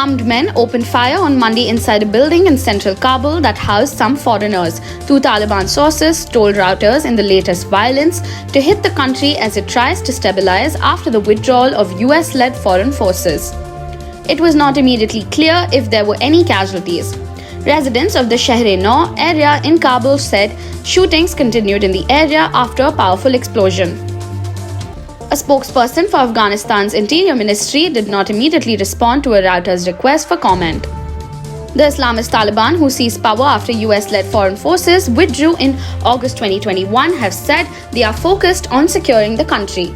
Armed men opened fire on Monday inside a building in central Kabul that housed some foreigners. Two Taliban sources told Reuters in the latest violence to hit the country as it tries to stabilize after the withdrawal of US-led foreign forces. It was not immediately clear if there were any casualties. Residents of the Shahre-Nau area in Kabul said shootings continued in the area after a powerful explosion. A spokesperson for Afghanistan's Interior Ministry did not immediately respond to a Reuters request for comment. The Islamist Taliban, who seized power after US-led foreign forces withdrew in August 2021, have said they are focused on securing the country.